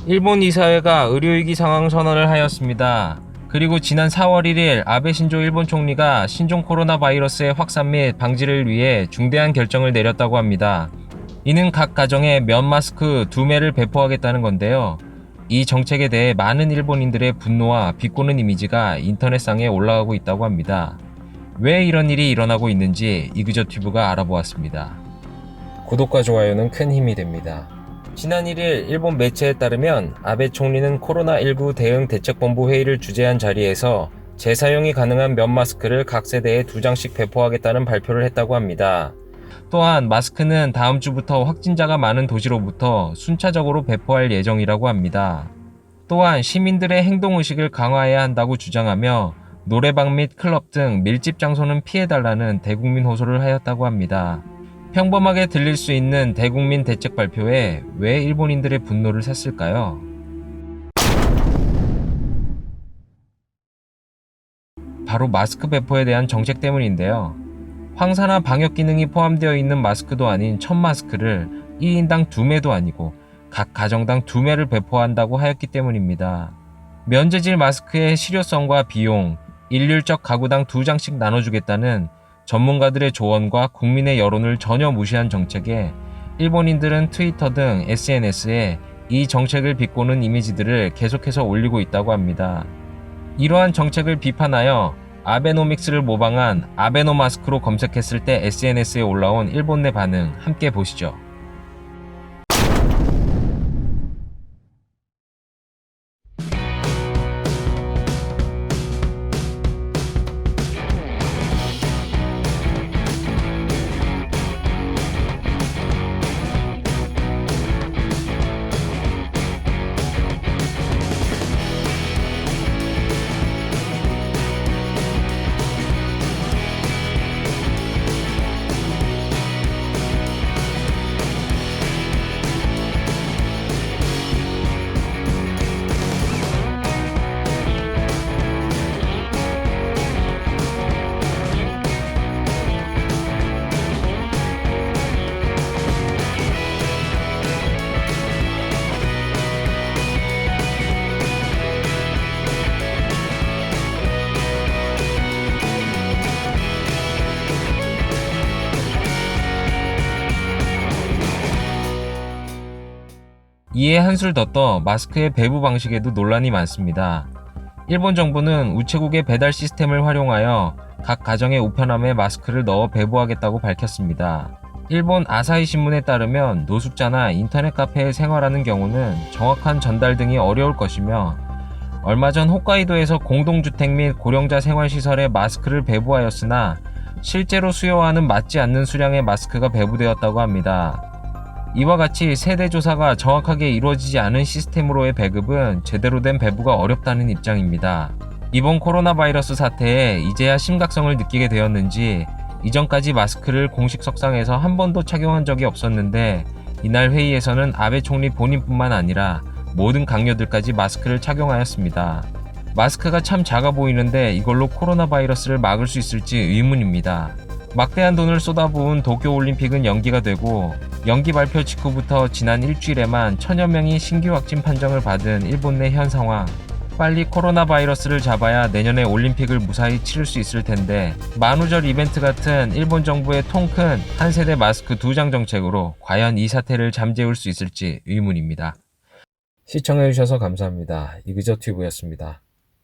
일본 이사회가 의료위기 상황 선언을 하였습니다. 그리고 지난 4월 1일 아베 신조 일본 총리가 신종 코로나 바이러스의 확산 및 방지를 위해 중대한 결정을 내렸다고 합니다. 이는 각 가정에 면 마스크 2매를 배포하겠다는 건데요. 이 정책에 대해 많은 일본인들의 분노와 비꼬는 이미지가 인터넷상에 올라가고 있다고 합니다. 왜 이런 일이 일어나고 있는지 이그저튜브가 알아보았습니다. 구독과 좋아요는 큰 힘이 됩니다. 지난 1일 일본 매체에 따르면 아베 총리는 코로나19 대응 대책본부 회의를 주재한 자리에서 재사용이 가능한 면 마스크를 각 세대에 2장씩 배포하겠다는 발표를 했다고 합니다. 또한 마스크는 다음 주부터 확진자가 많은 도시로부터 순차적으로 배포할 예정이라고 합니다. 또한 시민들의 행동의식을 강화해야 한다고 주장하며 노래방 및 클럽 등 밀집 장소는 피해달라는 대국민 호소를 하였다고 합니다. 평범하게 들릴 수 있는 대국민 대책 발표에 왜 일본인들의 분노를 샀을까요? 바로 마스크 배포에 대한 정책 때문인데요. 황사나 방역 기능이 포함되어 있는 마스크도 아닌 첫 마스크를 1인당 2매도 아니고 각 가정당 2매를 배포한다고 하였기 때문입니다. 면재질 마스크의 실효성과 비용, 일률적 가구당 2장씩 나눠주겠다는 전문가들의 조언과 국민의 여론을 전혀 무시한 정책에 일본인들은 트위터 등 SNS에 이 정책을 비꼬는 이미지들을 계속해서 올리고 있다고 합니다. 이러한 정책을 비판하여 아베노믹스를 모방한 아베노마스크로 검색했을 때 SNS에 올라온 일본 내 반응 함께 보시죠. 이에 한술 더 떠 마스크의 배부 방식에도 논란이 많습니다. 일본 정부는 우체국의 배달 시스템을 활용하여 각 가정의 우편함에 마스크를 넣어 배부하겠다고 밝혔습니다. 일본 아사히 신문에 따르면 노숙자나 인터넷 카페에 생활하는 경우는 정확한 전달 등이 어려울 것이며 얼마 전 홋카이도에서 공동주택 및 고령자 생활시설에 마스크를 배부하였으나 실제로 수요와는 맞지 않는 수량의 마스크가 배부되었다고 합니다. 이와 같이 세대 조사가 정확하게 이루어지지 않은 시스템으로의 배급은 제대로 된 배부가 어렵다는 입장입니다. 이번 코로나 바이러스 사태에 이제야 심각성을 느끼게 되었는지 이전까지 마스크를 공식 석상에서 한 번도 착용한 적이 없었는데 이날 회의에서는 아베 총리 본인뿐만 아니라 모든 강요들까지 마스크를 착용하였습니다. 마스크가 참 작아 보이는데 이걸로 코로나 바이러스를 막을 수 있을지 의문입니다. 막대한 돈을 쏟아부은 도쿄올림픽은 연기가 되고 연기 발표 직후부터 지난 일주일에만 1000여 명이 신규 확진 판정을 받은 일본 내 현 상황. 빨리 코로나 바이러스를 잡아야 내년에 올림픽을 무사히 치를 수 있을 텐데 만우절 이벤트 같은 일본 정부의 통 큰 한 세대 마스크 2장 정책으로 과연 이 사태를 잠재울 수 있을지 의문입니다. 시청해주셔서 감사합니다. 이그저튜브였습니다.